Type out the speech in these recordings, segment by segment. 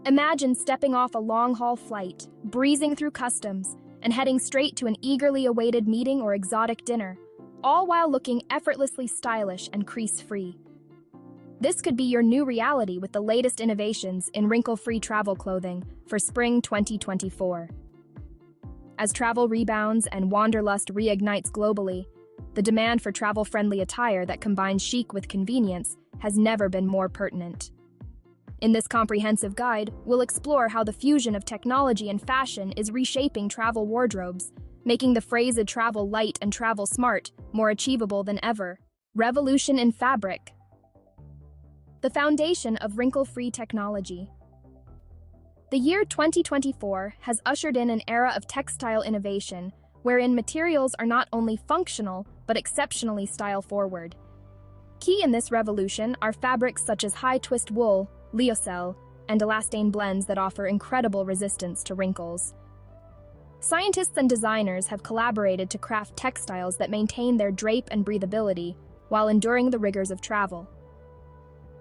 Imagine stepping off a long-haul flight, breezing through customs, and heading straight to an eagerly awaited meeting or exotic dinner, all while looking effortlessly stylish and crease-free. This could be your new reality with the latest innovations in wrinkle-free travel clothing for spring 2024. As travel rebounds and wanderlust reignites globally, the demand for travel-friendly attire that combines chic with convenience has never been more pertinent. In this comprehensive guide, we'll explore how the fusion of technology and fashion is reshaping travel wardrobes, making the phrase "travel light and travel smart" more achievable than ever. Revolution in fabric. The foundation of wrinkle-free technology. The year 2024 has ushered in an era of textile innovation, wherein materials are not only functional, but exceptionally style-forward. Key in this revolution are fabrics such as high-twist wool, lyocell, and elastane blends that offer incredible resistance to wrinkles. Scientists and designers have collaborated to craft textiles that maintain their drape and breathability while enduring the rigors of travel.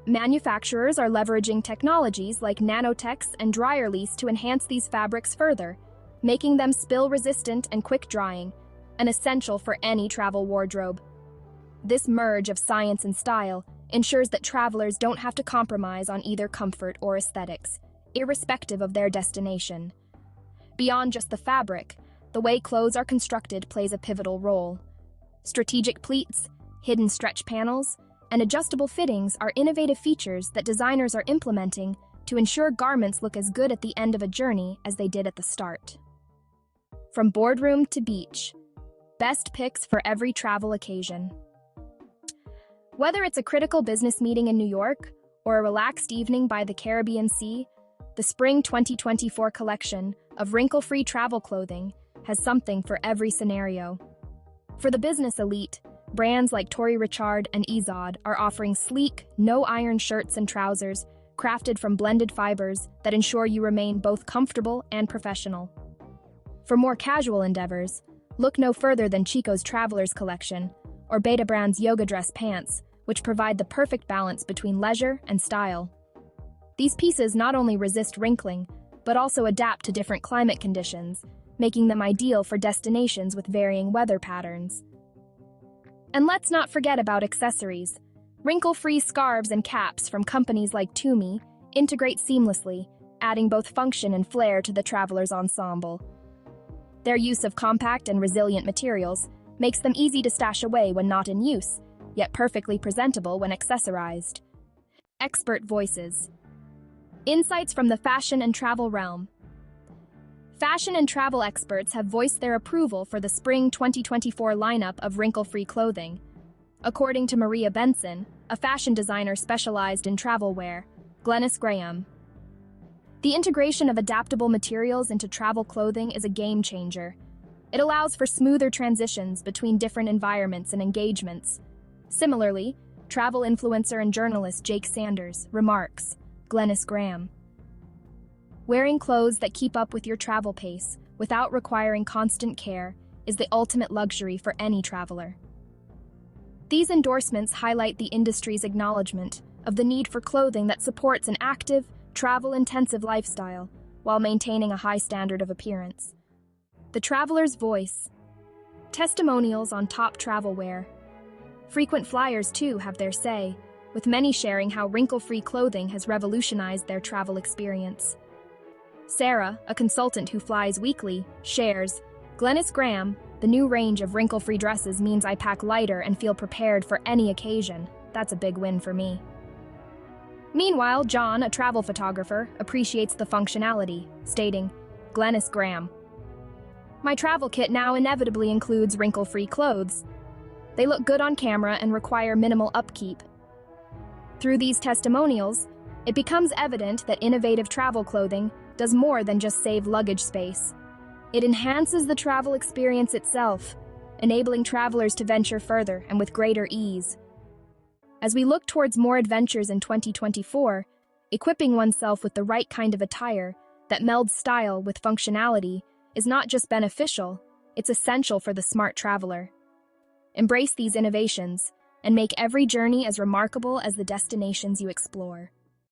Manufacturers are leveraging technologies like nanotex and dry release to enhance these fabrics further, making them spill-resistant and quick-drying, an essential for any travel wardrobe. This merge of science and style ensures that travelers don't have to compromise on either comfort or aesthetics, irrespective of their destination. Beyond just the fabric, the way clothes are constructed plays a pivotal role. Strategic pleats, hidden stretch panels, and adjustable fittings are innovative features that designers are implementing to ensure garments look as good at the end of a journey as they did at the start. From boardroom to beach, best picks for every travel occasion. Whether it's a critical business meeting in New York or a relaxed evening by the Caribbean Sea, the Spring 2024 collection of wrinkle-free travel clothing has something for every scenario. For the business elite, brands like Tory Richard and Izod are offering sleek, no-iron shirts and trousers crafted from blended fibers that ensure you remain both comfortable and professional. For more casual endeavors, look no further than Chico's Travelers collection or Beta Brand's yoga dress pants, which provide the perfect balance between leisure and style. These pieces not only resist wrinkling, but also adapt to different climate conditions, making them ideal for destinations with varying weather patterns. And let's not forget about accessories. Wrinkle-free scarves and caps from companies like Tumi integrate seamlessly, adding both function and flair to the traveler's ensemble. Their use of compact and resilient materials makes them easy to stash away when not in use, yet perfectly presentable when accessorized. Expert voices. Insights from the fashion and travel realm. Fashion and travel experts have voiced their approval for the Spring 2024 lineup of wrinkle-free clothing. According to Maria Benson, a fashion designer specialized in travel wear, Glen. The integration of adaptable materials into travel clothing is a game changer. It allows for smoother transitions between different environments and engagements. Similarly, travel influencer and journalist Jake Sanders remarks, Glen. Wearing clothes that keep up with your travel pace without requiring constant care is the ultimate luxury for any traveler. These endorsements highlight the industry's acknowledgement of the need for clothing that supports an active, travel-intensive lifestyle while maintaining a high standard of appearance. The traveler's voice. Testimonials on top travel wear. Frequent flyers, too, have their say, with many sharing how wrinkle-free clothing has revolutionized their travel experience. Sarah, a consultant who flies weekly, shares, Glen, the new range of wrinkle-free dresses means I pack lighter and feel prepared for any occasion. That's a big win for me. Meanwhile, John, a travel photographer, appreciates the functionality, stating, Glen. My travel kit now inevitably includes wrinkle-free clothes. They look good on camera and require minimal upkeep. Through these testimonials, it becomes evident that innovative travel clothing does more than just save luggage space. It enhances the travel experience itself, enabling travelers to venture further and with greater ease. As we look towards more adventures in 2024, equipping oneself with the right kind of attire that melds style with functionality is not just beneficial, it's essential for the smart traveler. Embrace these innovations and make every journey as remarkable as the destinations you explore.